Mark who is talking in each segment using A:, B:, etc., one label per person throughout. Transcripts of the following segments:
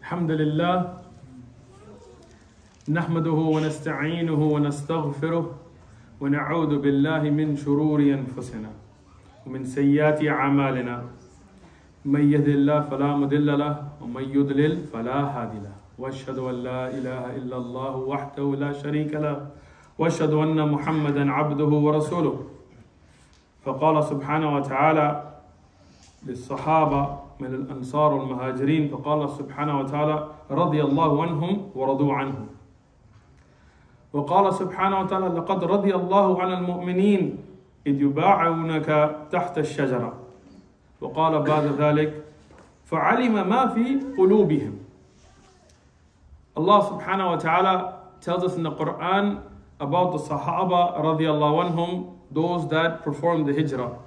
A: الحمد لله نحمده ونستعينه ونستغفره ونعوذ بالله من شرور أنفسنا ومن سيئات أعمالنا من يهد الله فلا مضل له ومن يضلل فلا هادي له وأشهد أن لا إله إلا الله وحده لا شريك له وأشهد أن محمدا عبده ورسوله. فقال سبحانه وتعالى للصحابة من الأنصار والمهاجرين، فقال سبحانه وتعالى رضي الله عنهم ورضوا عنه. وقال سبحانه وتعالى لقد رضي الله عن المؤمنين إذ يبايعونك تحت الشجرة. وقال بعد ذلك فعلم ما في قلوبهم. Allah subhanahu wa ta'ala tells us in the Quran about the Sahaba radiallahu anhum, those that performed the hijrah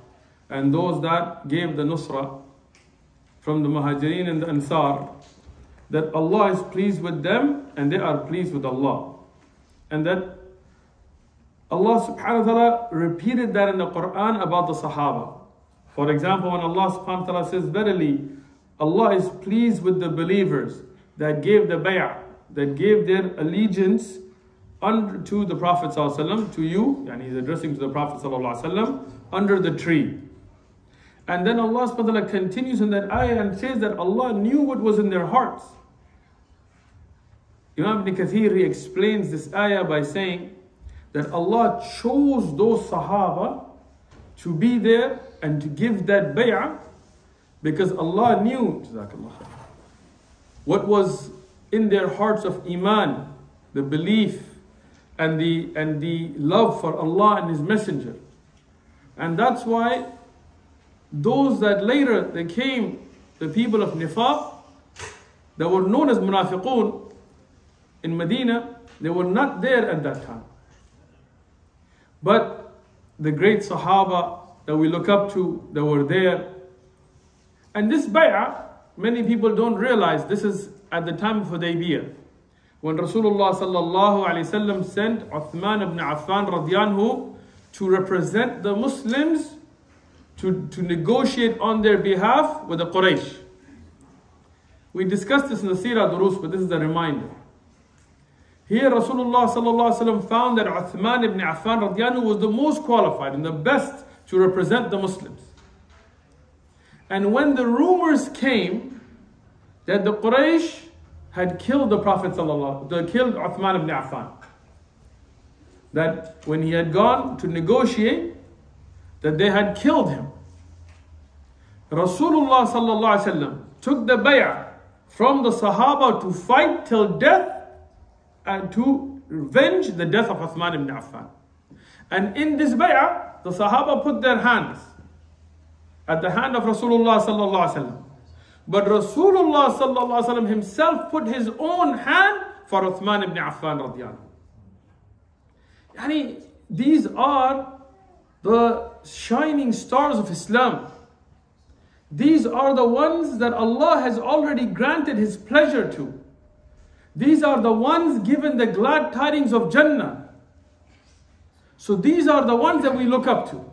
A: and those that gave the nusrah from the Muhajirin and the Ansar, that Allah is pleased with them and they are pleased with Allah. And that Allah subhanahu wa ta'ala repeated that in the Quran about the Sahaba. For example, when Allah subhanahu wa ta'ala says, verily, Allah is pleased with the believers that gave the bay'ah, that gave their allegiance to the Prophet sallallahu alaihi wasallam, to you, and he's addressing to the Prophet sallallahu alaihi wasallam, under the tree. And then Allah subhanahu wa ta'ala continues in that ayah and says that Allah knew what was in their hearts. Imam Ibn Kathir explains this ayah by saying that Allah chose those Sahaba to be there and to give that bay'ah because Allah knew what was in their hearts of iman, the belief and the love for Allah and His Messenger. And that's why those that later they came, the people of Nifaq, that were known as Munafiqun in Medina, they were not there at that time. But the great Sahaba that we look up to, that were there. And this bay'ah, many people don't realize this is at the time of Hudaybiyah, when Rasulullah sallallahu alaihi wasallam sent Uthman ibn Farooq to represent the Muslims to negotiate on their behalf with the Quraysh. We discussed this in the Seerah Durus, but this is a reminder. Here Rasulullah sallallahu alaihi wasallam found that Uthman ibn Farooq was the most qualified and the best to represent the Muslims. And when the rumors came that the Quraysh had killed the Prophet they killed Uthman ibn Affan, that when he had gone to negotiate, that they had killed him. Rasulullah sallallahu alaihi wasallam took the bay'ah from the Sahaba to fight till death and to revenge the death of Uthman ibn Affan. And in this bay'ah, the Sahaba put their hands at the hand of Rasulullah sallallahu alaihi wasallam. But Rasulullah sallallahu alaihi wasallam himself put his own hand for Uthman ibn Affan radiyallahu anhu. These are the shining stars of Islam. These are the ones that Allah has already granted His pleasure to. These are the ones given the glad tidings of Jannah. So these are the ones that we look up to.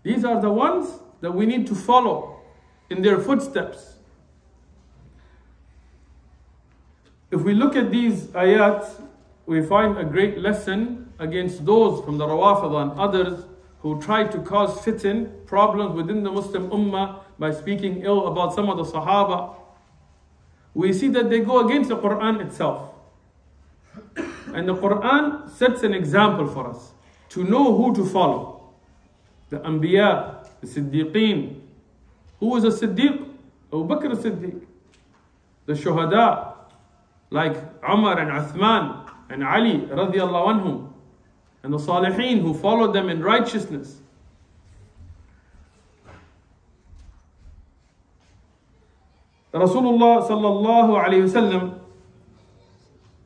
A: These are the ones that we need to follow in their footsteps. If we look at these ayat, we find a great lesson against those from the Rawafid and others who try to cause fitan, problems within the Muslim Ummah by speaking ill about some of the Sahaba. We see that they go against the Quran itself. And the Quran sets an example for us to know who to follow. The Anbiya, the Siddiqeen. Who was a Siddiq? Abu Bakr as-Siddiq. The Shuhada, like Umar and Uthman and Ali radiallahu anhum. And the Salihin who followed them in righteousness. Rasulullah sallallahu alayhi wasallam,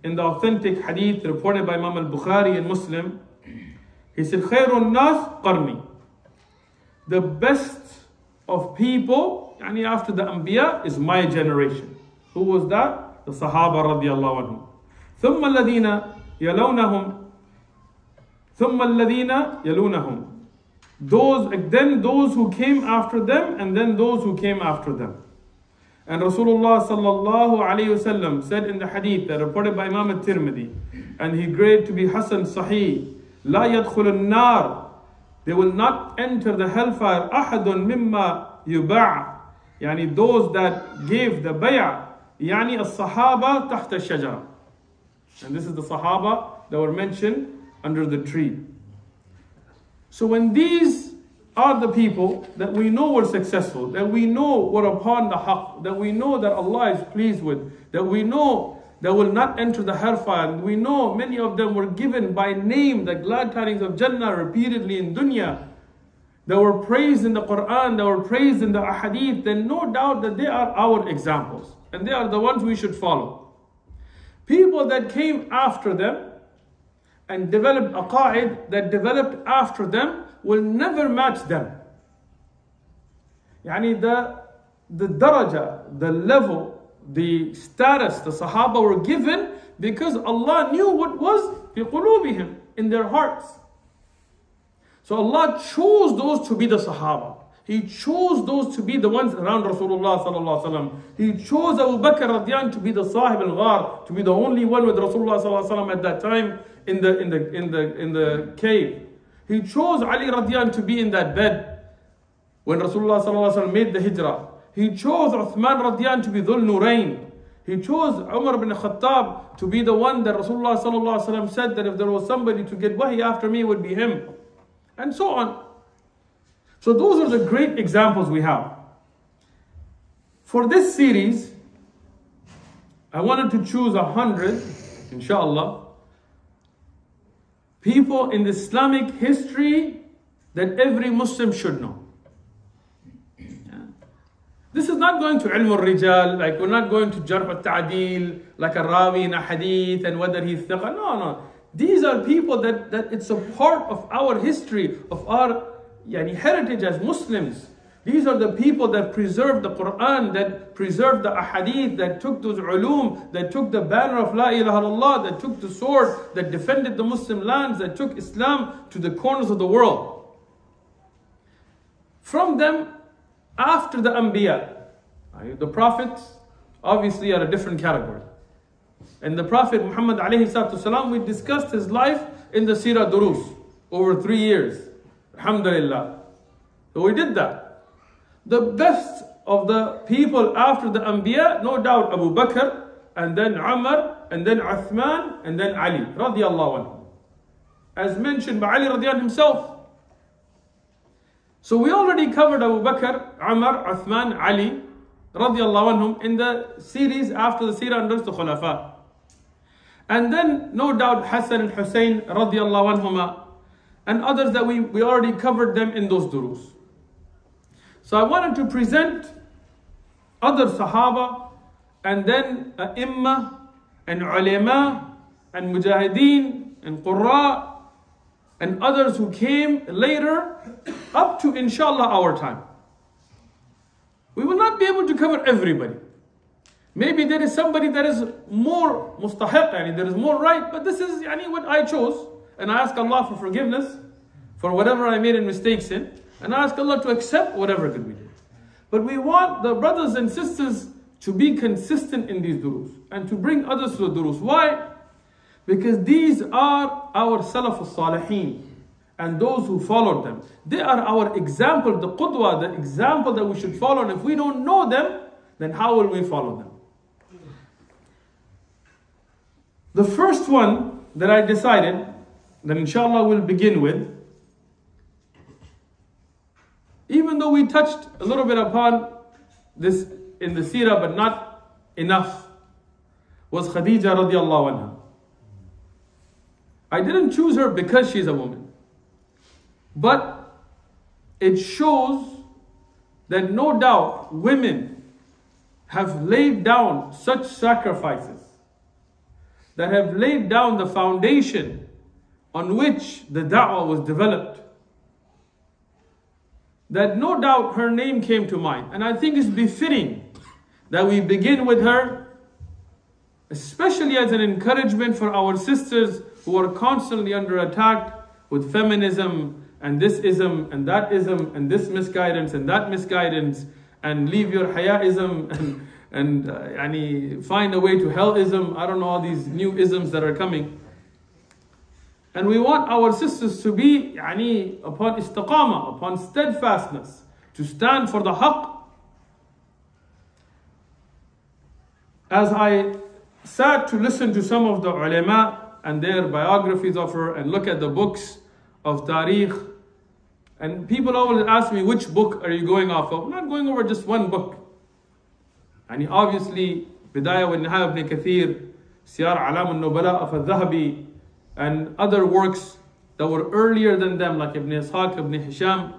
A: in the authentic hadith reported by Imam al-Bukhari and Muslim, he said, Khairun nas qarni. The best of people, after the Anbiya, is my generation. Who was that? The Sahaba radiallahu anhum. ثم الذين يلونهم ثم الذين يلونهم. Then those who came after them, and then those who came after them. And Rasulullah sallallahu alayhi wasallam said in the hadith that reported by Imam al-Tirmidhi, and he graded to be Hasan Sahih, لا يدخل النار, they will not enter the hellfire أحد مما يباع, يعني those that gave the bay'ah, يعني الصحابة تحت الشجرة. And this is the Sahaba that were mentioned under the tree. So when these are the people that we know were successful, that we know were upon the haqq, that we know that Allah is pleased with, that we know that will not enter the hellfire, and we know many of them were given by name the glad tidings of Jannah repeatedly in dunya, that were praised in the Quran, that were praised in the ahadith, then no doubt that they are our examples, and they are the ones we should follow. People that came after them and developed aqa'id that developed after them will never match them. Yani the daraja, the level, the status the Sahaba were given because Allah knew what was fi qulubihim, in their hearts. So Allah chose those to be the Sahaba. He chose those to be the ones around Rasulullah sallallahu alaihi wasallam. He chose Abu Bakr radiyan to be the Sahib al-Ghar, to be the only one with Rasulullah sallallahu alaihi wasallam at that time in the cave. He chose Ali radiyan to be in that bed when Rasulullah sallallahu alaihi wasallam made the hijrah. He chose Uthman radiyan to be Dhul Nurayn. He chose Umar ibn Khattab to be the one that Rasulullah sallallahu alaihi wasallam said that if there was somebody to get wahi after me, it would be him. And so on. So those are the great examples we have. For this series, I wanted to choose 100, inshallah, people in the Islamic history that every Muslim should know. This is not going to ilm al-rijal, like we're not going to jarh al-ta'dil, like a rawi in a hadith and whether he's thiqa. No. These are people that it's a part of our history, of our heritage as Muslims. These are the people that preserved the Quran, that preserved the ahadith, that took those ulum, that took the banner of La ilaha illallah, that took the sword, that defended the Muslim lands, that took Islam to the corners of the world. From them, after the Anbiya, the Prophets obviously are a different category. And the Prophet Muhammad alayhi salatu wasalam, we discussed his life in the Sirah Durus over 3 years. Alhamdulillah. So we did that. The best of the people after the Anbiya, no doubt Abu Bakr, and then Umar, and then Uthman, and then Ali radiyallahu anhu. As mentioned by Ali radiyallahu himself. So we already covered Abu Bakr, Umar, Uthman, Ali radiyallahu anhum in the series after the Sirah under the Khulafa. And then no doubt Hassan and Hussein radiyallahu anhuma, and others that we already covered them in those durus. So I wanted to present other Sahaba, and then Imma, and Ulama, and Mujahideen, and Qurra, and others who came later, up to inshallah our time. We will not be able to cover everybody. Maybe there is somebody that is more mustahiq, there is more right, but this is what I chose. And I ask Allah for forgiveness for whatever I made in mistakes in. And I ask Allah to accept whatever good we did. But we want the brothers and sisters to be consistent in these durus and to bring others to the durus. Why? Because these are our Salaf al-Salihin and those who followed them. They are our example, the qudwa, the example that we should follow. And if we don't know them, then how will we follow them? The first one that I decided that inshallah we'll begin with, even though we touched a little bit upon this in the seerah but not enough, was Khadija radiallahu anha. I didn't choose her because she's a woman, but it shows that no doubt women have laid down such sacrifices, that have laid down the foundation on which the da'wah was developed, that no doubt her name came to mind. And I think it's befitting that we begin with her, especially as an encouragement for our sisters who are constantly under attack with feminism and this ism and that ism and this misguidance and that misguidance and leave your hayaism and find a way to hell-ism. I don't know, all these new isms that are coming. And we want our sisters to be upon istiqamah, upon steadfastness, to stand for the haqq. As I sat to listen to some of the ulama and their biographies of her and look at the books of tariq, and people always ask me, which book are you going off of? I'm not going over just one book. And obviously, Bidayah wa Nihaya ibn Kathir, Siyar Alam al-Nubala of al-Dhahabi, and other works that were earlier than them, like Ibn Ishaq, Ibn Hisham,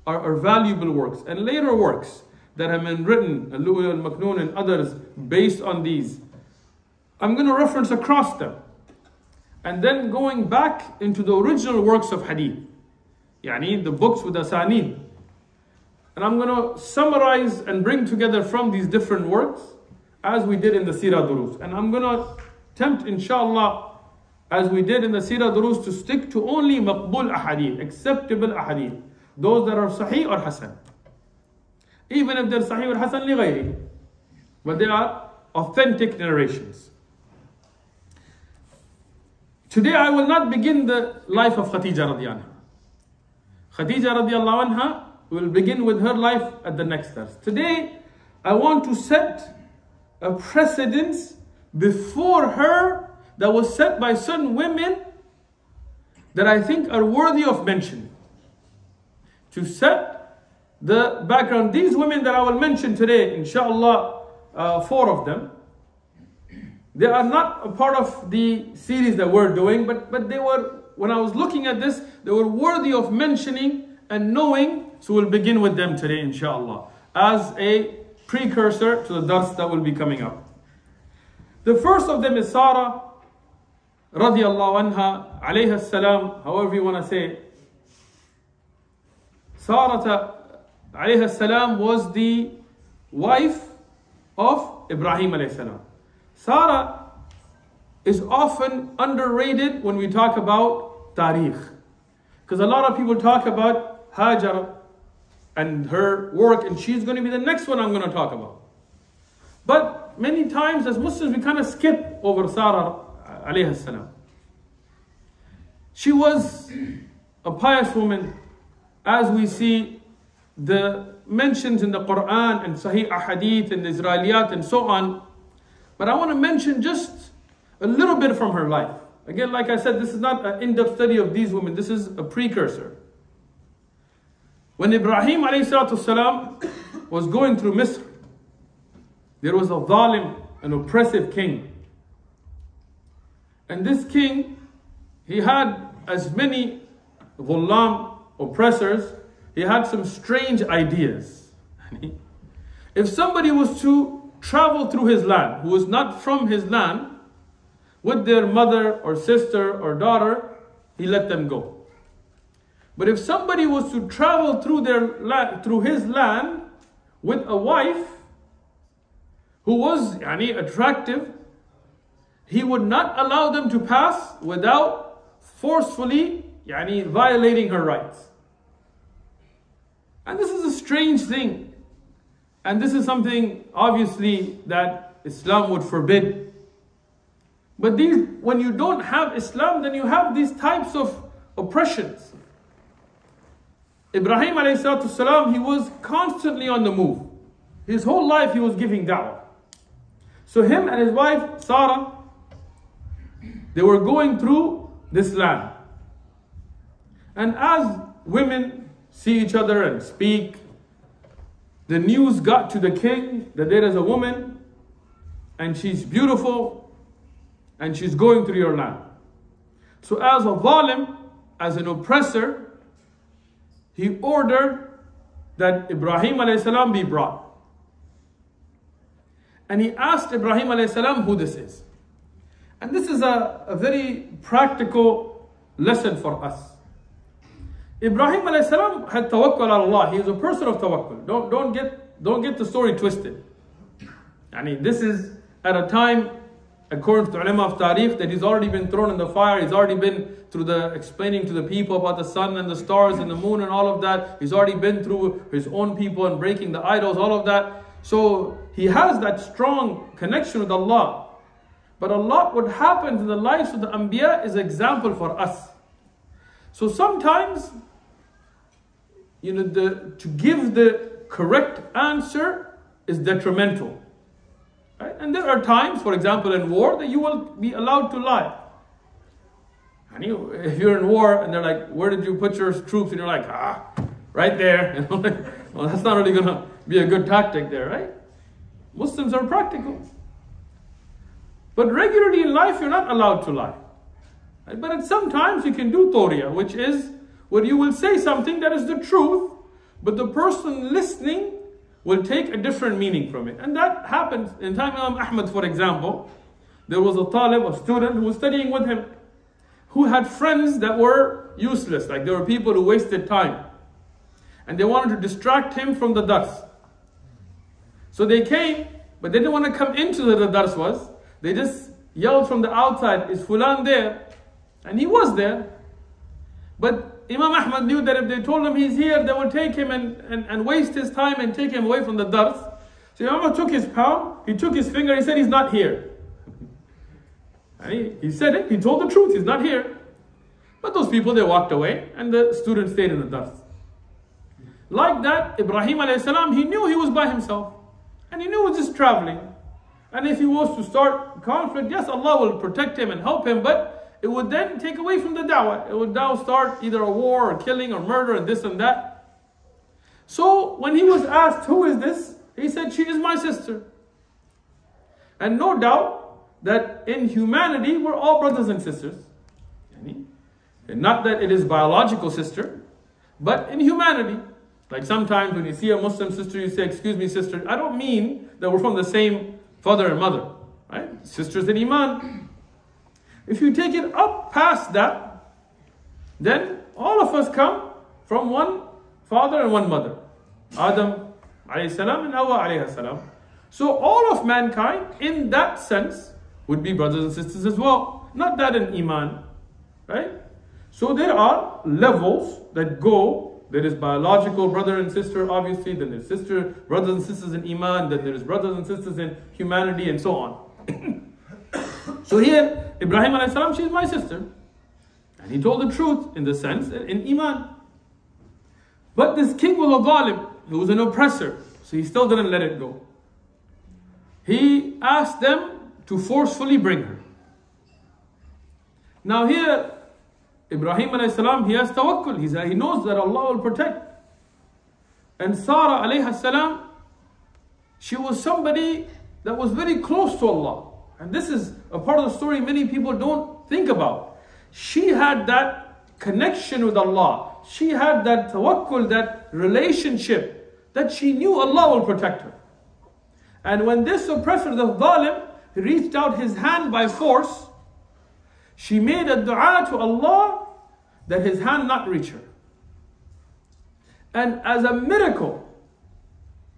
A: are valuable works. And later works that have been written, Al-Lu'lu al-Maknoon and others, based on these. I'm going to reference across them. And then going back into the original works of hadith, the books with asanid. And I'm going to summarize and bring together from these different works, as we did in the Sirah Durus. And I'm going to attempt, inshallah, as we did in the Sirah Durus, to stick to only maqbul ahadith, acceptable ahadith, those that are sahih or hasan. Even if they're sahih or hasan li ghayri, but they are authentic narrations. Today I will not begin the life of Khadija radiallahu anha. Khadija radiallahu anha will begin with her life at the next verse. Today I want to set a precedence before her that was set by certain women that I think are worthy of mention. To set the background, these women that I will mention today, inshallah, 4 of them, they are not a part of the series that we're doing, but they were, when I was looking at this, they were worthy of mentioning and knowing, so we'll begin with them today, inshallah, as a precursor to the dars that will be coming up. The first of them is Sarah, radiallahu anha, alayha salam, however you want to say it. Sarah, alayha salam, was the wife of Ibrahim alayhi salam. Sarah is often underrated when we talk about tariq, because a lot of people talk about Hajar and her work, and she's going to be the next one I'm going to talk about. But many times as Muslims we kind of skip over Sarah alayhi salam. She was a pious woman, as we see the mentions in the Quran and Sahih Ahadith and the Israeliyat and so on. But I want to mention just a little bit from her life. Again, like I said, this is not an in-depth study of these women. This is a precursor. When Ibrahim ﷺ was going through Misr, there was a zalim, an oppressive king. And this king, he had as many ghulam, oppressors, he had some strange ideas. If somebody was to travel through his land, who was not from his land, with their mother or sister or daughter, he let them go. But if somebody was to travel through his land with a wife who was attractive, he would not allow them to pass without forcefully violating her rights. And this is a strange thing. And this is something obviously that Islam would forbid. But when you don't have Islam, then you have these types of oppressions. Ibrahim ﷺ, he was constantly on the move. His whole life he was giving da'wah. So him and his wife Sarah, they were going through this land. And as women see each other and speak, the news got to the king that there is a woman and she's beautiful and she's going through your land. So as a zalim, as an oppressor, he ordered that Ibrahim ﷺ be brought. And he asked Ibrahim ﷺ who this is. And this is a very practical lesson for us. Ibrahim ﷺ had tawakkul ala Allah. He is a person of tawakkul. Don't get the story twisted. This is at a time, according to the ulama of tariq, that he's already been thrown in the fire. He's already been through the explaining to the people about the sun and the stars and the moon and all of that. He's already been through his own people and breaking the idols, all of that. So he has that strong connection with Allah. But a lot what happens in the lives of the Anbiya is an example for us. So sometimes, to give the correct answer is detrimental. Right? And there are times, for example, in war, that you will be allowed to lie. And if you're in war and they're like, where did you put your troops? And you're like, right there. Well, that's not really going to be a good tactic there, right? Muslims are practical. But regularly in life, you're not allowed to lie. Right? But sometimes you can do tawriya, which is where you will say something that is the truth, but the person listening will take a different meaning from it. And that happens in time Imam Ahmad, for example. There was a talib, a student who was studying with him, who had friends that were useless. Like there were people who wasted time. And they wanted to distract him from the dars. So they came, but they didn't want to come into the dars was. They just yelled from the outside, is Fulan there? And he was there. But Imam Ahmad knew that if they told him he's here, they will take him and waste his time and take him away from the dars. So Imam Ahmad took his palm, he took his finger, he said he's not here. And he said it, he told the truth, he's not here. But those people, they walked away and the student stayed in the dars. Like that, Ibrahim alayhi salam, he knew he was by himself. And he knew he was just traveling. And if he was to start conflict, yes, Allah will protect him and help him, but it would then take away from the da'wah. It would now start either a war or killing or murder and this and that. So when he was asked, who is this? He said, she is my sister. And no doubt that in humanity, we're all brothers and sisters. And not that it is biological sister, but in humanity. Like sometimes when you see a Muslim sister, you say, excuse me, sister. I don't mean that we're from the same father and mother, right? Sisters in Iman. If you take it up past that, then all of us come from one father and one mother. Adam alayhi salam and Hawa alayhi salam. So all of mankind in that sense would be brothers and sisters as well. Not that in Iman, right? So there are levels that go. There is biological brother and sister, obviously. Then there's brothers and sisters in Iman. Then there's brothers and sisters in humanity and so on. So here, Ibrahim alayhi salam, she is my sister. And he told the truth in the sense, in Iman. But this king was a zalim, he was an oppressor. So he still didn't let it go. He asked them to forcefully bring her. Now here, Ibrahim alayhi salam, he has tawakkul. He knows that Allah will protect. And Sarah alayhi salam, she was somebody that was very close to Allah. And this is a part of the story many people don't think about. She had that connection with Allah. She had that tawakkul, that relationship, that she knew Allah will protect her. And when this oppressor, the zalim, reached out his hand by force, she made a dua to Allah that his hand not reach her. And as a miracle,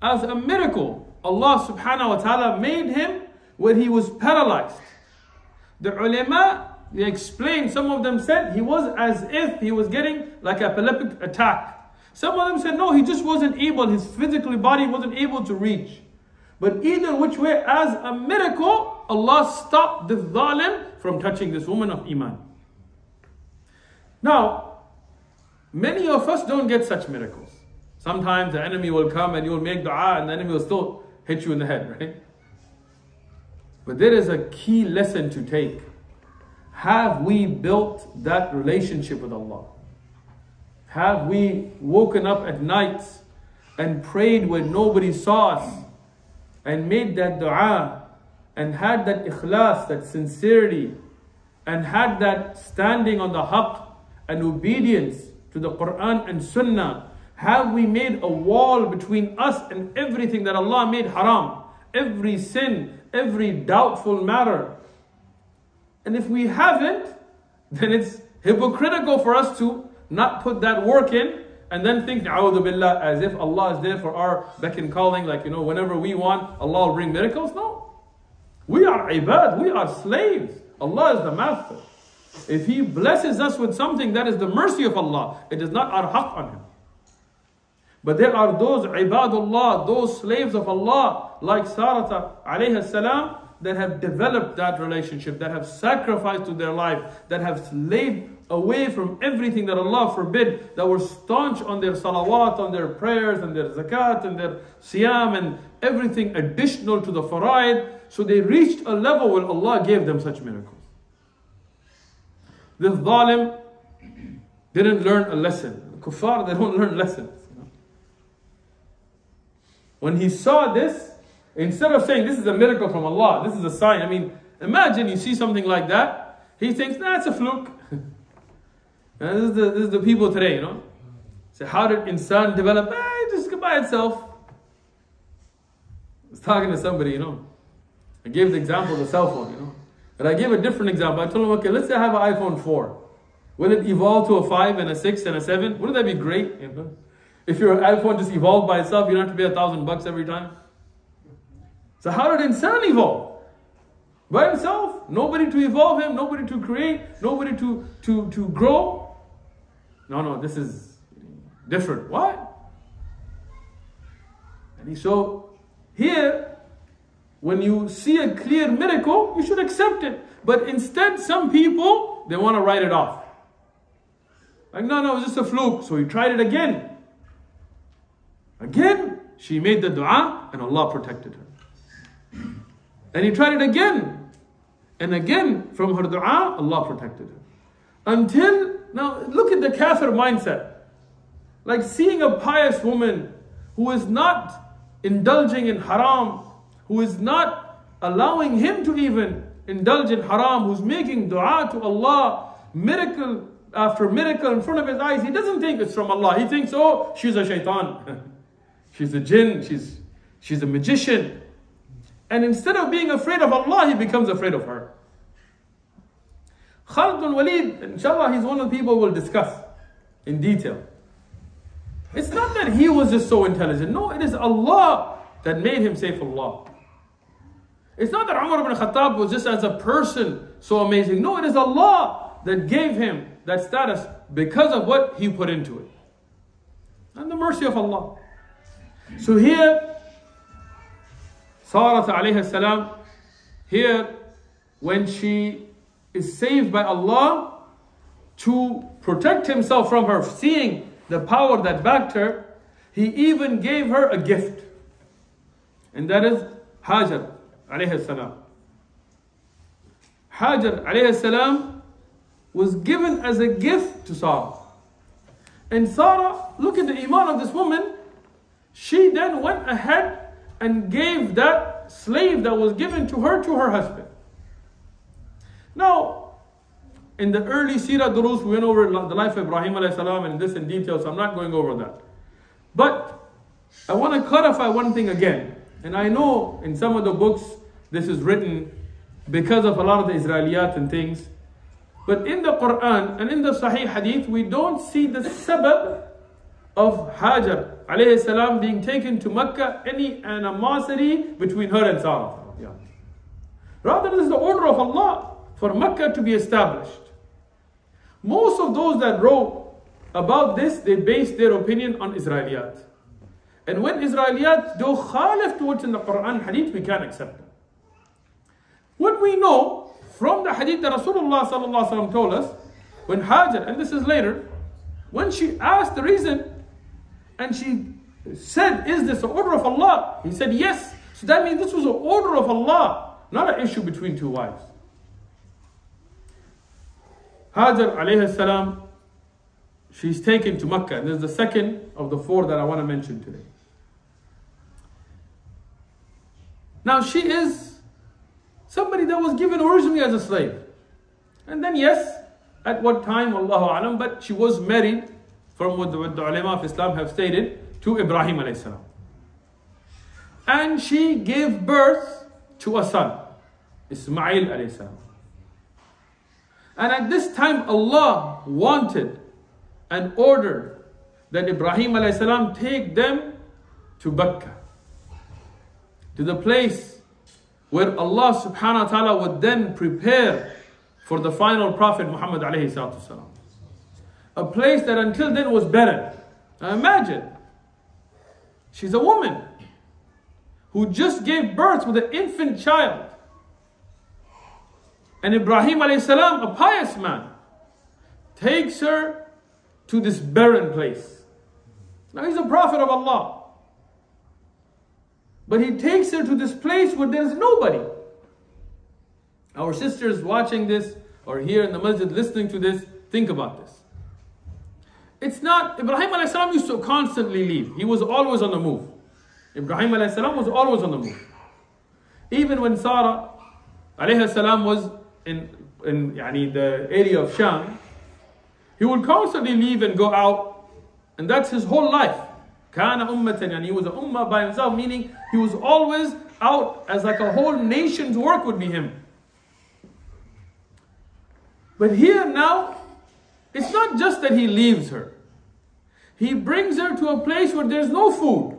A: Allah subhanahu wa ta'ala made him where he was paralyzed. The ulama, they explained, some of them said he was as if he was getting like an epileptic attack. Some of them said no, he just wasn't able, his physical body wasn't able to reach. But either which way, as a miracle, Allah stopped the zalim from touching this woman of Iman. Now, many of us don't get such miracles. Sometimes the enemy will come and you will make dua and the enemy will still hit you in the head, right? But there is a key lesson to take. Have we built that relationship with Allah? Have we woken up at nights and prayed when nobody saw us and made that dua and had that ikhlas, that sincerity, and had that standing on the haqq and obedience to the Quran and Sunnah? Have we made a wall between us and everything that Allah made haram? Every sin, every doubtful matter. And if we haven't, then it's hypocritical for us to not put that work in and then think, A'udhu Billah, as if Allah is there for our beck and calling, like, whenever we want, Allah will bring miracles. No. We are ibad, we are slaves. Allah is the master. If He blesses us with something, that is the mercy of Allah. It is not our haqq on Him. But there are those ibadullah, those slaves of Allah, like Sarah alayhi salam, that have developed that relationship, that have sacrificed to their life, that have laid away from everything that Allah forbid, that were staunch on their salawat, on their prayers, and their zakat, and their siyam, and everything additional to the faraid. So they reached a level where Allah gave them such miracles. This zalim didn't learn a lesson. Kuffar, they don't learn lessons. When he saw this, instead of saying this is a miracle from Allah, this is a sign. I mean, imagine you see something like that. He thinks, nah, it's a fluke. And this is the people today, you know. So how did insan develop? Just by itself. I was talking to somebody, you know. I gave the example of the cell phone, you know. But I gave a different example. I told him, okay, let's say I have an iPhone 4. Will it evolve to a 5 and a 6 and a 7? Wouldn't that be great? You know? If your iPhone just evolved by itself, you don't have to pay $1,000 every time. So how did insan evolve? By himself. Nobody to evolve him, nobody to create, nobody to grow. No, this is different. What? And so here, when you see a clear miracle, you should accept it. But instead, some people, they want to write it off. Like, no, it's just a fluke. So he tried it again. Again, she made the dua and Allah protected her. And he tried it again. And again, from her dua, Allah protected her. Until, now look at the kafir mindset. Like seeing a pious woman who is not indulging in haram, who is not allowing him to even indulge in haram, who's making dua to Allah, miracle after miracle in front of his eyes. He doesn't think it's from Allah. He thinks, oh, she's a shaitan. She's a jinn. She's a magician. And instead of being afraid of Allah, he becomes afraid of her. Khalid bin Walid, inshallah, he's one of the people we'll discuss in detail. It's not that he was just so intelligent. No, it is Allah that made him Saifullah. It's not that Umar ibn Khattab was just as a person so amazing. No, it is Allah that gave him that status because of what he put into it. And the mercy of Allah. So here, Sarah alayhi salam, here, when she is saved by Allah to protect himself from her, seeing the power that backed her, he even gave her a gift. And that is Hajar alayhi salam. Hajar alayhi salam was given as a gift to Sarah. And Sarah, look at the iman of this woman. She then went ahead and gave that slave that was given to her husband. Now, in the early Sirah Durus, we went over the life of Ibrahim alayhi salam and this in detail, so I'm not going over that. But I want to clarify one thing again. And I know in some of the books, this is written because of a lot of the Israeliyat and things. But in the Quran and in the Sahih Hadith, we don't see the sabab of Hajar alayhi salam being taken to Mecca, any animosity between her and Sarah. Rather, this is the order of Allah for Mecca to be established. Most of those that wrote about this, they based their opinion on Israeliyat. And when Israeliyat do khalif to what's in the Quran Hadith, we can't accept them. What we know from the Hadith that Rasulullah sallallahu alaihi wasallam told us, when Hajar, and this is later, when she asked the reason, and she said, is this the order of Allah? He said, yes. So that means this was an order of Allah, not an issue between two wives. Hajar alayhi salam, she's taken to Mecca. And this is the second of the four that I want to mention today. Now she is somebody that was given originally as a slave. And then yes, at what time, Allahu Alam, but she was married, from what the ulama of Islam have stated, to Ibrahim alayhi salam. And she gave birth to a son, Ismail alayhi salam. And at this time, Allah wanted and ordered that Ibrahim alayhi salam take them to Mecca, to the place where Allah subhanahu wa ta'ala would then prepare for the final prophet Muhammad alayhi salatu salam. A place that until then was barren. Now imagine, She's a woman who just gave birth with an infant child. And Ibrahim alayhi salam, a pious man, takes her to this barren place. Now he's a prophet of Allah. But he takes her to this place where there's nobody. Our sisters watching this or here in the masjid listening to this, think about this. It's not, Ibrahim alayhi salam used to constantly leave. He was always on the move. Ibrahim alayhi salam was always on the move. Even when Sarah alayhi salam was in the area of Sham, he would constantly leave and go out, and that's his whole life. Kana ummatan, and he was an ummah by himself, meaning he was always out as like a whole nation's work would be him. But here now, it's not just that he leaves her. He brings her to a place where there's no food,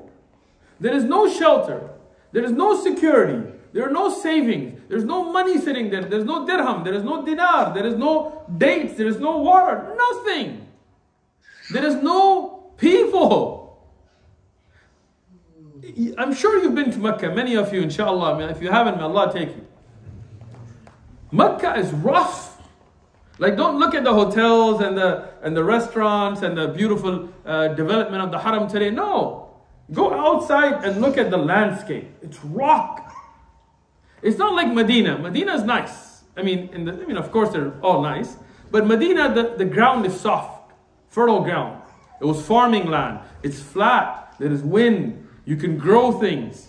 A: there is no shelter, there is no security, there are no savings, there's no money sitting there, there's no dirham, there is no dinar, there is no dates, there is no water, nothing. There is no people. I'm sure you've been to Mecca, many of you, inshallah. If you haven't, may Allah take you. Mecca is rough. Like, don't look at the hotels and the restaurants and the beautiful development of the haram today. No. Go outside and look at the landscape. It's rock. It's not like Medina. Medina is nice. Of course they're all nice. But Medina, the ground is soft, fertile ground. It was farming land. It's flat. There is wind. You can grow things.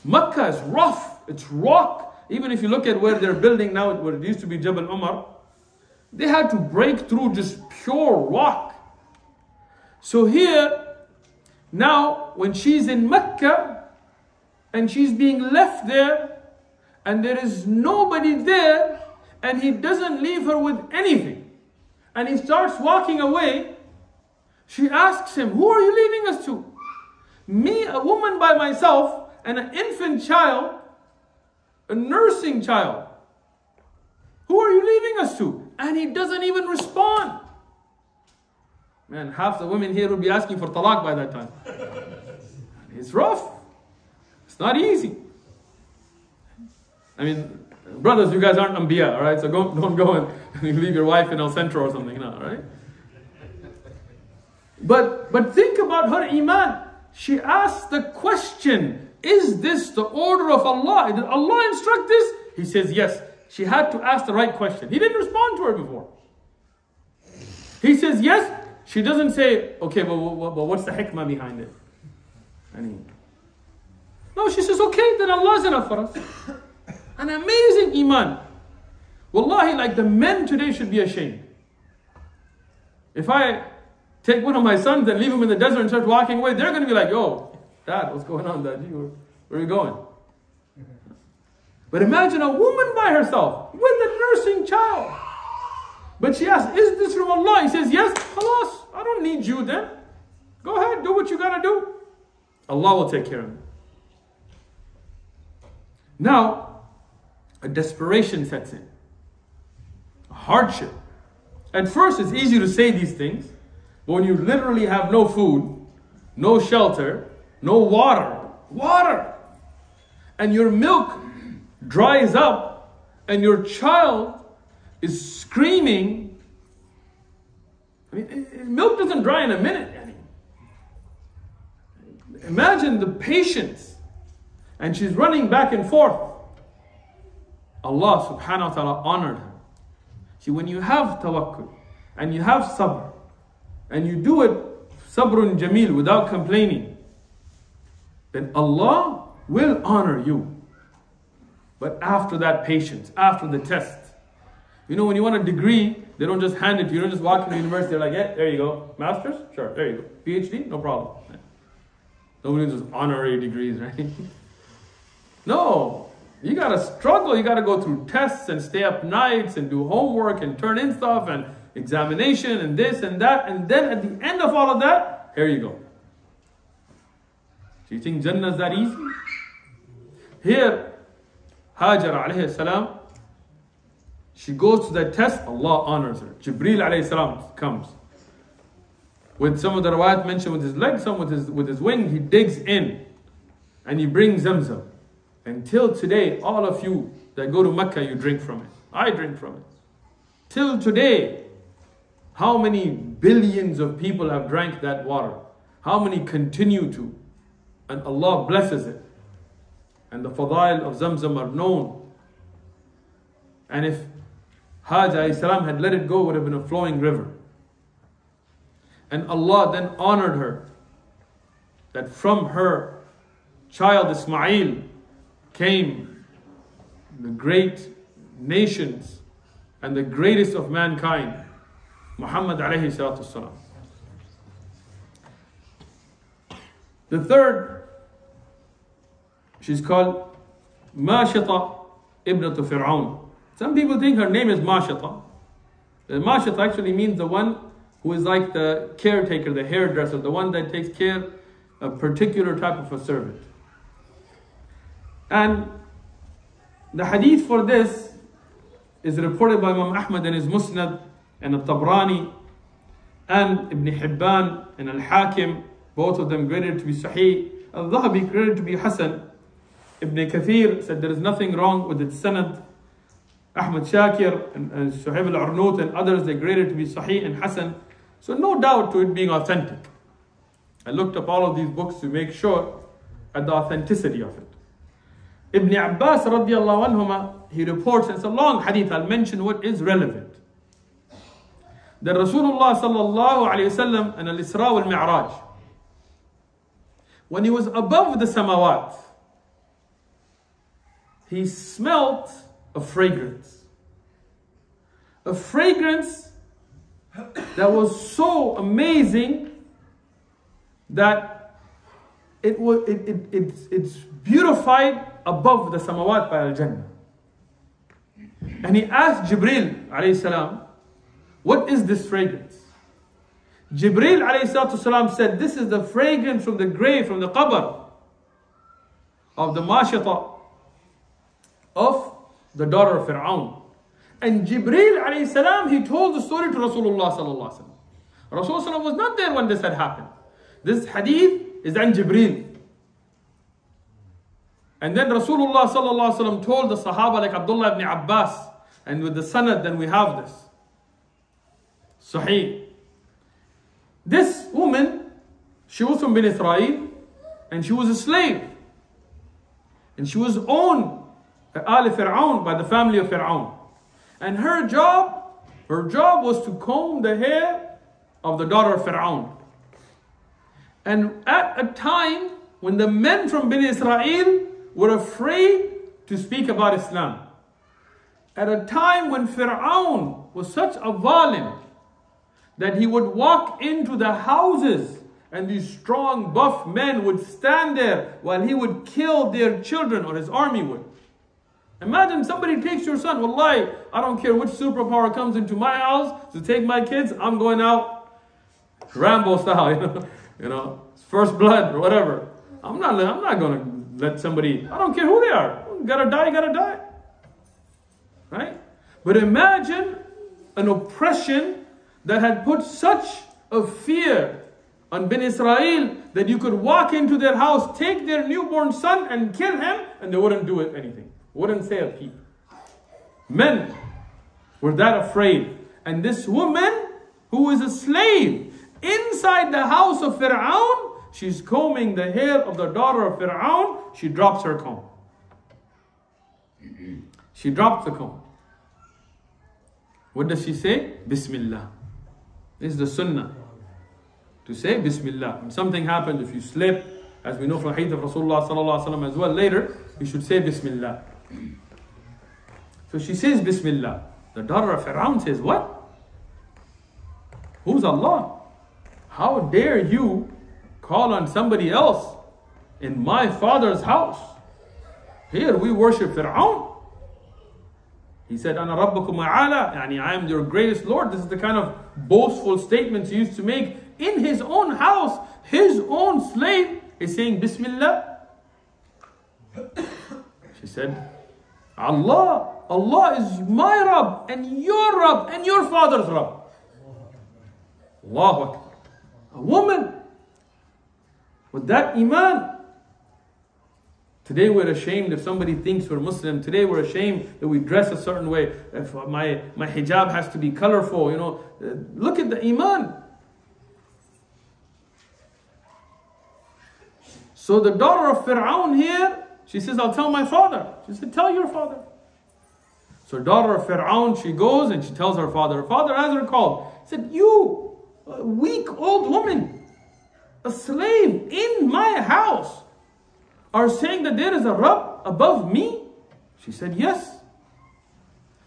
A: Mecca is rough. It's rock. Even if you look at where they're building now, where it used to be Jabal Umar, they had to break through just pure rock. So here, now, when she's in Mecca, and she's being left there, and there is nobody there, and he doesn't leave her with anything, and he starts walking away, she asks him, who are you leaving us to? Me, a woman by myself, and an infant child, a nursing child. Who are you leaving us to? And he doesn't even respond. Man, half the women here will be asking for talaq by that time. It's rough. It's not easy. Brothers, you guys aren't Anbiya, alright? So don't go and leave your wife in El Centro or something, alright? But think about her iman. She asked the question, is this the order of Allah? Did Allah instruct this? He says yes. She had to ask the right question. He didn't respond to her before. He says yes. She doesn't say, okay, but what's the hikmah behind it? No, she says, okay, then Allah is enough for us. An amazing iman. Wallahi, like the men today should be ashamed. If I take one of my sons and leave him in the desert and start walking away, they're going to be like, yo, Dad, what's going on, Dad? Where are you going? But imagine a woman by herself with a nursing child. But she asks, is this from Allah? He says, yes, khalas, I don't need you then. Go ahead, do what you got to do. Allah will take care of it. Now, a desperation sets in. A hardship. At first, it's easy to say these things. But when you literally have no food, no shelter, no water, and your milk dries up, and your child is screaming. Milk doesn't dry in a minute. Imagine the patience. And she's running back and forth. Allah subhanahu wa ta'ala honored her. See, when you have tawakkul, and you have sabr, and you do it sabrun jameel, without complaining, then Allah will honor you. But after that patience, after the test. When you want a degree, they don't just hand it to you. You don't just walk into university, they're like, yeah, there you go. Master's? Sure, there you go. PhD? No problem. Nobody just honorary degrees, right? No. You got to struggle. You got to go through tests and stay up nights and do homework and turn in stuff and examination and this and that. And then at the end of all of that, here you go. Do you think Jannah is that easy? Here, Hajar alayhi salam, she goes to that test, Allah honors her. Jibreel alayhi salam comes. With some of the riwayat mentioned with his leg, some with his wing, he digs in and he brings Zamzam. Until today, all of you that go to Mecca, you drink from it. I drink from it. Till today, how many billions of people have drank that water? How many continue to? And Allah blesses it. And the fadail of Zamzam are known. And if Hajj alayhi salam had let it go, it would have been a flowing river. And Allah then honored her, that from her child Ismail came the great nations and the greatest of mankind, Muhammad alayhi salatu salam. The third, she's called Mashita ibn Fir'aun. Some people think her name is Mashita. The Mashita actually means the one who is like the caretaker, the hairdresser, the one that takes care of a particular type of a servant. And the hadith for this is reported by Imam Ahmad in his Musnad and Al-Tabrani and Ibn Hibban and Al-Hakim, both of them graded to be Sahih. Al-Dhahabi graded to be Hasan. Ibn Kathir said there is nothing wrong with its sanad. Ahmad Shakir and Shuhaib al-Arnout and others, they graded to be Sahih and Hasan. So no doubt to it being authentic. I looked up all of these books to make sure at the authenticity of it. Ibn Abbas radiallahu anhuma, he reports, and it's a long hadith, I'll mention what is relevant. That Rasulullah sallallahu alayhi wasallam and al-Isra wal-Mi'raj, when he was above the samawat, he smelt a fragrance. A fragrance that was so amazing that it's beautified above the samawat by al-Jannah. And he asked Jibreel alayhi salam, what is this fragrance? Jibreel alayhi salam said, this is the fragrance from the grave, from the qabr of the Mashita of the daughter of Fir'aun. And Jibreel alayhi salam, he told the story to Rasulullah sallallahu alaihi wasallam. Rasulullah was not there when this had happened. This hadith is an Jibreel. And then Rasulullah sallallahu alaihi wasallam told the Sahaba like Abdullah ibn Abbas, and with the sanad then we have this. Sahih. This woman, she was from Bani Israel, and she was a slave. And she was owned Al Fir'aun, by the family of Fir'aun. And her job was to comb the hair of the daughter of Fir'aun. And at a time when the men from Bani Israel were afraid to speak about Islam. At a time when Fir'aun was such a zalim that he would walk into the houses and these strong buff men would stand there while he would kill their children, or his army would. Imagine somebody takes your son. Wallahi, I don't care which superpower comes into my house to take my kids. I'm going out Rambo style, you know, first blood or whatever. I'm not going to let somebody, I don't care who they are. Gotta die. Right? But imagine an oppression that had put such a fear on Ben Israel that you could walk into their house, take their newborn son and kill him, and they wouldn't do anything. Wouldn't say a peep. Men were that afraid. And this woman, who is a slave, inside the house of Fir'aun, she's combing the hair of the daughter of Fir'aun, she drops her comb. She drops the comb. What does she say? Bismillah. This is the sunnah. To say Bismillah. When something happens, if you slip, as we know from the hadith of Rasulullah sallallahu alaihi wasallam as well later, you should say Bismillah. So she says Bismillah. The daughter of Fir'aun says, what? Who's Allah? How dare you call on somebody else in my father's house? Here we worship Fir'aun. He said, Ana Rabbukum A'ala, yani I am your greatest Lord. This is the kind of boastful statements he used to make in his own house. His own slave is saying Bismillah. She said, Allah is my Rabb and your Rabb and your father's Rabb. Allahu Akbar. A woman with that iman. Today we're ashamed if somebody thinks we're Muslim. Today we're ashamed that we dress a certain way. If my hijab has to be colorful, you know. Look at the iman. So the daughter of Fir'aun here, she says, I'll tell my father. She said, tell your father. So daughter of Fir'aun, she goes and she tells her father. Her father has her called. He said, you, a weak old woman, a slave in my house, are saying that there is a Rabb above me? She said, yes.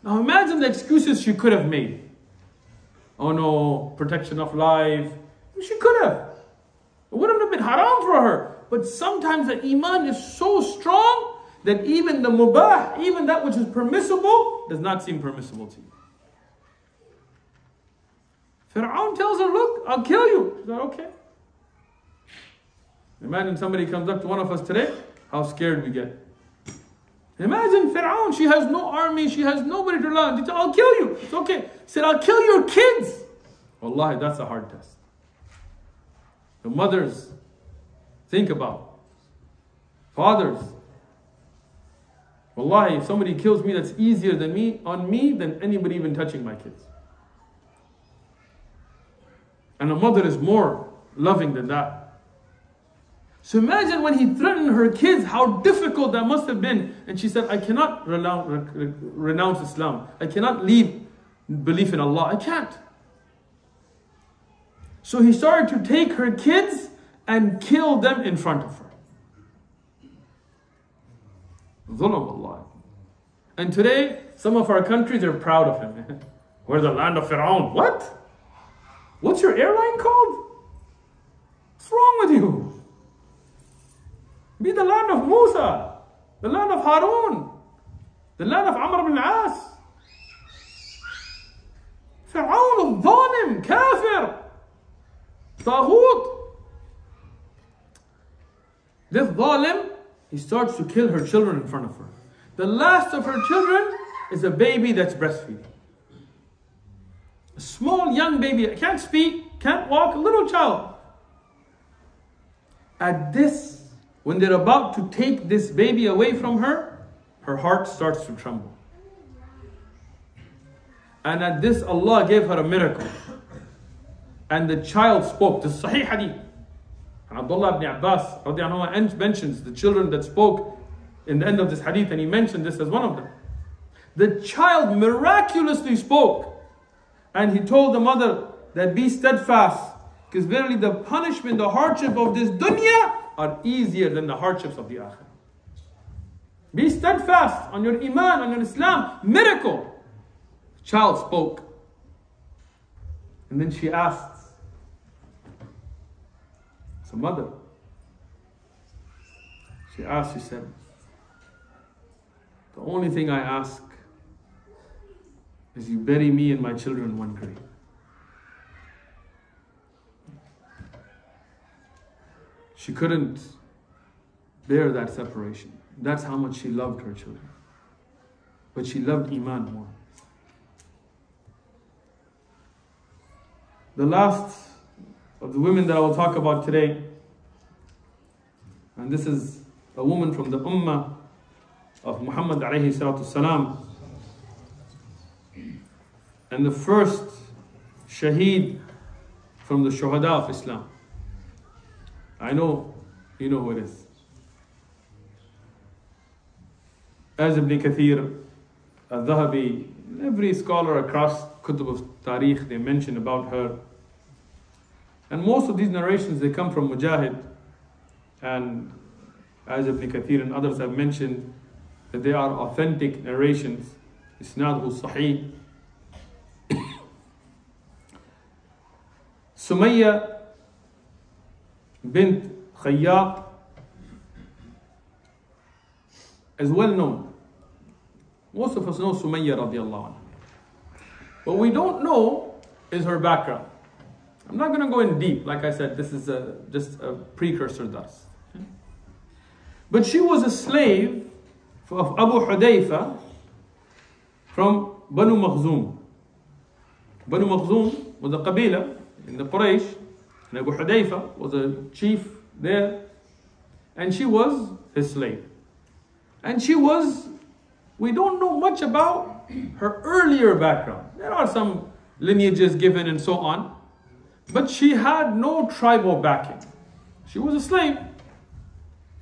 A: Now imagine the excuses she could have made. Oh no, protection of life. She could have. It wouldn't have been haram for her. But sometimes the iman is so strong that even the mubah, even that which is permissible, does not seem permissible to you. Fir'aun tells her, look, I'll kill you. She said, okay. Imagine somebody comes up to one of us today, how scared we get. Imagine Fir'aun, she has no army, she has nobody to rely on. She said, I'll kill you. It's okay. He said, I'll kill your kids. Wallahi, that's a hard test. The mothers, think about. Fathers. Wallahi, if somebody kills me, that's easier than than anybody even touching my kids. And a mother is more loving than that. So imagine when he threatened her kids, how difficult that must have been. And she said, I cannot renounce Islam. I cannot leave belief in Allah. I can't. So he started to take her kids and kill them in front of her. Dhulam Allah. And today, some of our countries are proud of him. We're the land of Fir'aun. What? What's your airline called? What's wrong with you? Be the land of Musa, the land of Harun, the land of Amr ibn al-As. Fir'aun, al-Dhalim, Kafir, Taghut. This Dhalim, he starts to kill her children in front of her. The last of her children is a baby that's breastfeeding. A small young baby, can't speak, can't walk, a little child. At this, when they're about to take this baby away from her, her heart starts to tremble. And at this, Allah gave her a miracle. And the child spoke. This is Sahih Hadith. And Abdullah ibn Abbas mentions the children that spoke in the end of this hadith, and he mentioned this as one of them. The child miraculously spoke. And he told the mother that be steadfast, because verily the punishment, the hardship of this dunya are easier than the hardships of the akhirah. Be steadfast on your iman, on your Islam. Miracle. The child spoke. And then she asked, it's a mother. She said, the only thing I ask is you bury me and my children in one grave. She couldn't bear that separation. That's how much she loved her children. But she loved Iman more. The last of the women that I will talk about today, and this is a woman from the Ummah of Muhammad alayhi salatu salam, and the first shaheed from the shuhada of Islam. I know you know who it is. As Ibn Kathir, Al-Dhahabi, every scholar across Kutub of Tariq, they mention about her. And most of these narrations, they come from Mujahid. And as Ibn Kathir and others have mentioned, that they are authentic narrations. Isnadhu Sahih. Sumayya bint Khayyat is well known. Most of us know Sumayya radiallahu anha. What we don't know is her background. I'm not going to go in deep. Like I said, this is just a precursor thus. But she was a slave of Abu Hudayfa from Banu Makhzum. Banu Makhzum was a qabila in the Quraysh, And Abu Hudayfa was a chief there, and she was his slave. And we don't know much about her earlier background. There are some lineages given and so on, but she had no tribal backing. She was a slave.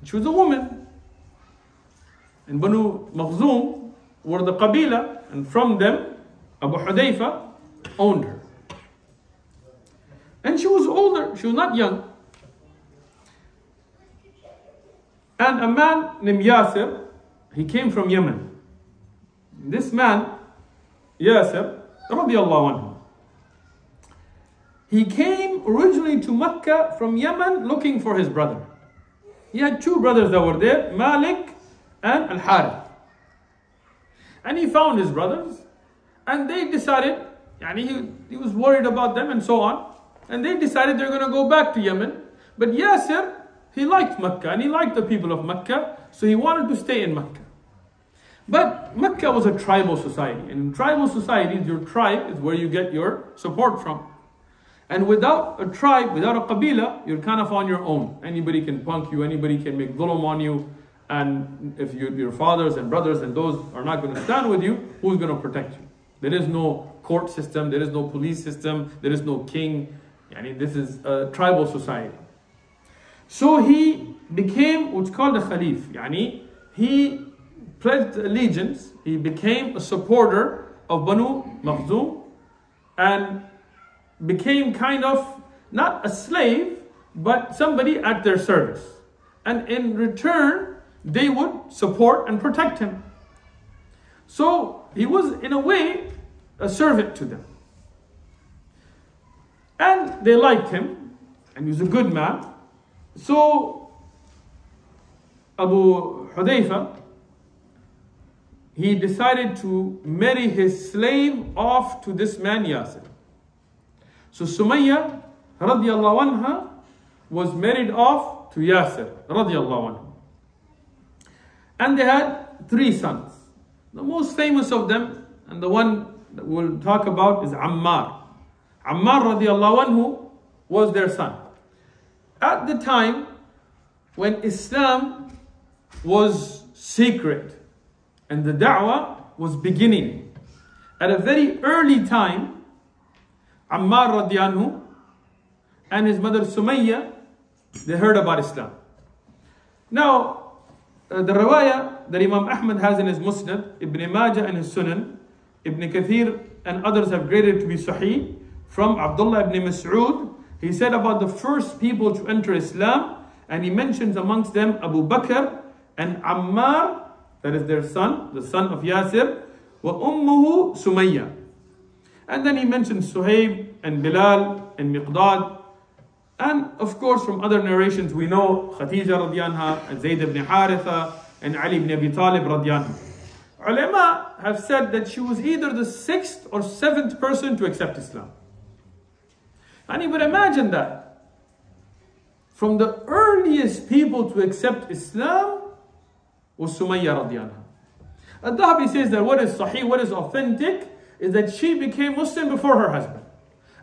A: She was a woman. And Banu Makhzum were the Qabila, and from them, Abu Hudayfa owned her. And she was older, she was not young. And a man named Yasir, he came from Yemen. This man, Yasir, radiallahu anhu, he came originally to Mecca from Yemen looking for his brother. He had two brothers that were there, Malik and Al-Harith. And he found his brothers, and they decided, he was worried about them and so on, and they decided they're going to go back to Yemen. But Yasir, he liked Mecca and he liked the people of Mecca, so he wanted to stay in Mecca. But Mecca was a tribal society, and in tribal societies, your tribe is where you get your support from. And without a tribe, without a qabila, you're kind of on your own. Anybody can punk you, anybody can make dhulm on you, and if your fathers and brothers and those are not going to stand with you, who's going to protect you? There is no court system, there is no police system, there is no king. This is a tribal society. So he became what's called a Khalif. He pledged allegiance, he became a supporter of Banu Makhzum and became kind of not a slave, but somebody at their service. And in return, they would support and protect him. So he was, in a way, a servant to them. And they liked him, and he was a good man. So Abu Hudayfa, he decided to marry his slave off to this man Yasir. So Sumayya radiallahu anha was married off to Yasir radiallahu anhu. And they had 3 sons. The most famous of them, and the one that we'll talk about, is Ammar. Ammar radiallahu anhu was their son. At the time when Islam was secret and the da'wah was beginning, at a very early time, Ammar radiallahu anhu and his mother Sumayya, they heard about Islam. Now, the riwayah that Imam Ahmad has in his Musnad, Ibn Majah in his Sunan, Ibn Kathir and others have graded to be Sahih, from Abdullah ibn Mas'ud, he said about the first people to enter Islam, and he mentions amongst them Abu Bakr and Ammar, that is their son, the son of Yasir, wa ummuhu Sumayya. And then he mentions Suhaib and Bilal and Miqdad. And of course from other narrations we know Khadija radiallahu anha and Zayd ibn Haritha and Ali ibn Abi Talib radiallahu anhu. Ulama have said that she was either the 6th or 7th person to accept Islam. And you would imagine that from the earliest people to accept Islam was Sumayya radiallahu anha. Al-Dhahabi says that what is sahih, what is authentic, is that she became Muslim before her husband.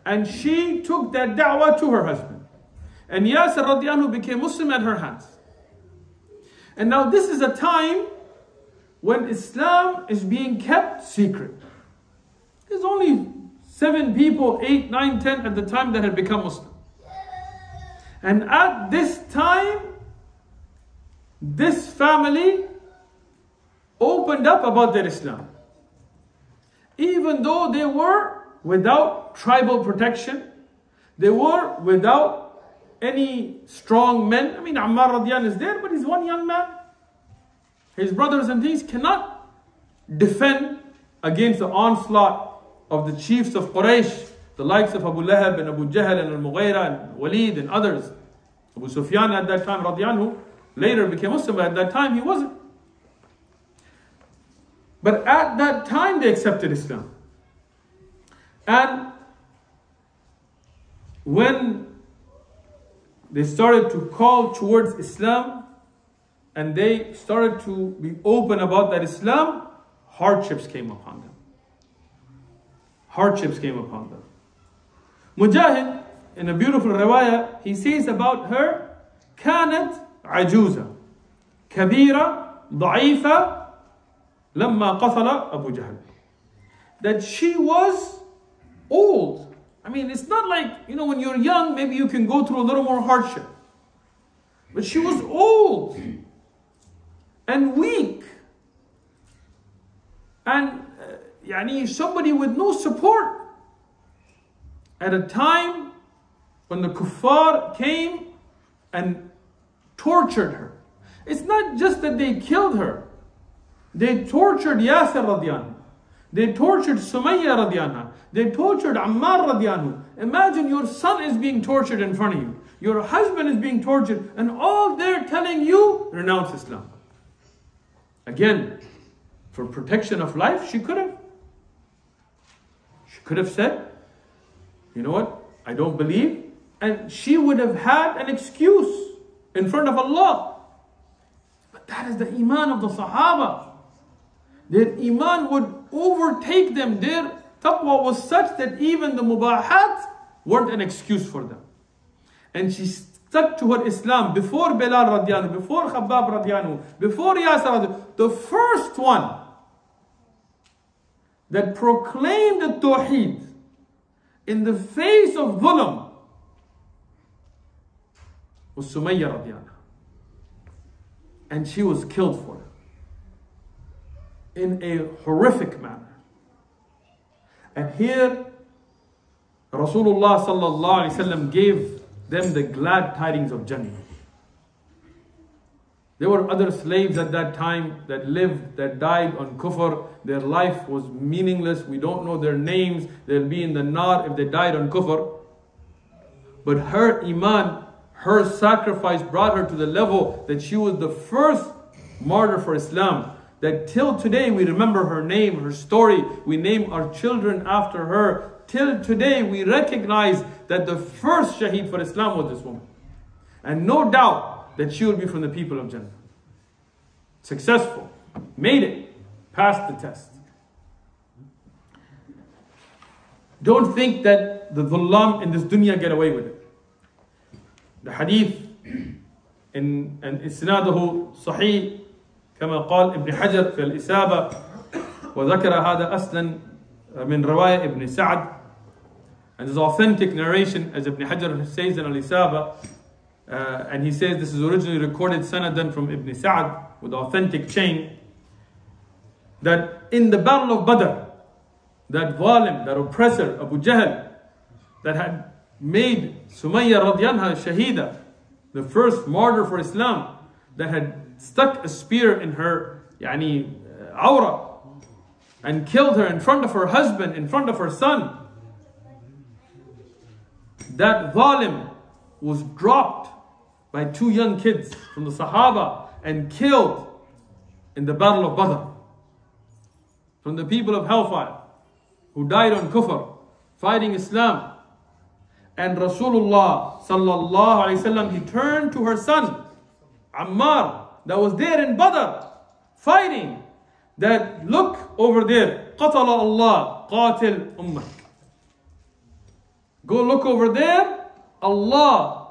A: And she took that da'wah to her husband. And Yasir radiallahu anhu became Muslim at her hands. And now this is a time when Islam is being kept secret. There's only 7 people, 8, 9, 10 at the time that had become Muslim. And at this time, this family opened up about their Islam. Even though they were without tribal protection, they were without any strong men. Ammar radiallahu is there, but he's one young man. His brothers and these cannot defend against the onslaught of the chiefs of Quraysh, the likes of Abu Lahab and Abu Jahl and Al-Mughira and Walid and others. Abu Sufyan at that time, radiallahu, later became Muslim, but at that time he wasn't. But at that time they accepted Islam. And when they started to call towards Islam and they started to be open about that Islam, hardships came upon them. Hardships came upon them. Mujahid in a beautiful riwayah, he says about her, كانت عجوزة كبيرة ضعيفة لما قتل أبو جهل. That she was old. I mean, it's not like, when you're young, maybe you can go through a little more hardship. But she was old and weak. And somebody with no support. At a time when the kuffar came and tortured her. It's not just that they killed her. They tortured Yasir radiyanhu. They tortured Sumayya radiyanhu. They tortured Ammar radiyanhu. Imagine your son is being tortured in front of you. Your husband is being tortured. And all they're telling you, renounce Islam. Again, for protection of life, she could have. She could have said, you know what, I don't believe. And she would have had an excuse in front of Allah. But that is the iman of the Sahaba. Their iman would overtake them. Their taqwa was such that even the mubahat weren't an excuse for them. And she stuck to her Islam before Bilal radiyanhu, before Khabbab radiyanhu, before Yasir radiyanhu. The first one that proclaimed the Tawheed in the face of dhulm was Sumayya radiyanhu. And she was killed for it in a horrific manner. And here Rasulullah sallallahu alaihi wasallam gave them the glad tidings of Jannah. There were other slaves at that time that lived, that died on kufr. Their life was meaningless. We don't know their names. They'll be in the nar if they died on kufr. But her iman, her sacrifice brought her to the level that she was the first martyr for Islam. That till today we remember her name, her story. We name our children after her. Till today we recognize that the first shaheed for Islam was this woman. And no doubt that she will be from the people of Jannah. Successful. Made it. Passed the test. Don't think that the dhullam in this dunya get away with it. The hadith in isnaduhu sahih كما قال ابن حجر في الإسابة وذكر هذا أصلا من رواية ابن سعد. And there's authentic narration, as Ibn Hajar says in Al-Isaba, and he says this is originally recorded sanadan from Ibn Sa'd with authentic chain, that in the battle of Badr, that zalim, that oppressor, Abu Jahl, that had made Sumayya radiyanha shahida, the first martyr for Islam, that had stuck a spear in her awra and killed her in front of her husband, in front of her son. That zalim was dropped by two young kids from the Sahaba and killed in the battle of Badr. From the people of Hellfire who died on kufr, fighting Islam. And Rasulullah sallallahu alaihi wasallam, he turned to her son Ammar, that was there in Badr fighting, that look over there, قَتَلَ Allah قَاتِلْ أُمَّكَ. Go look over there, Allah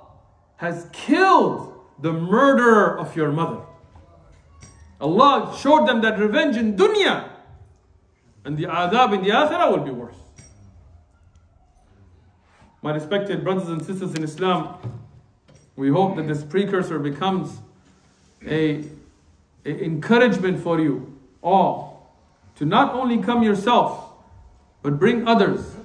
A: has killed the murderer of your mother. Allah showed them that revenge in dunya, and the adab in the akhirah will be worse. My respected brothers and sisters in Islam, we hope that this precursor becomes an encouragement for you all to not only come yourself, but bring others.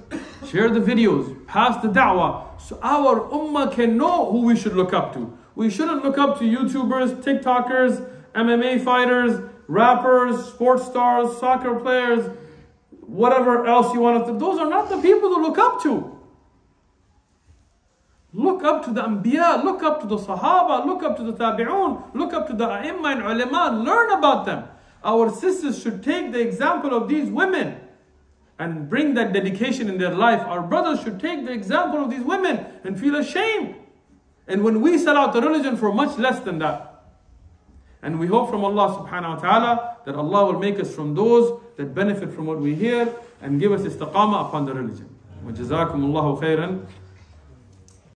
A: Share the videos, pass the da'wah, so our ummah can know who we should look up to. We shouldn't look up to YouTubers, TikTokers, MMA fighters, rappers, sports stars, soccer players, whatever else you want to. Those are not the people to look up to. Look up to the Anbiya, look up to the Sahaba, look up to the Tabi'un, look up to the A'imma and Ulama, learn about them. Our sisters should take the example of these women and bring that dedication in their life. Our brothers should take the example of these women and feel ashamed. And when we sell out the religion for much less than that. And we hope from Allah subhanahu wa ta'ala that Allah will make us from those that benefit from what we hear and give us istiqamah upon the religion. وَجَزَاكُمُ اللَّهُ خَيْرًا.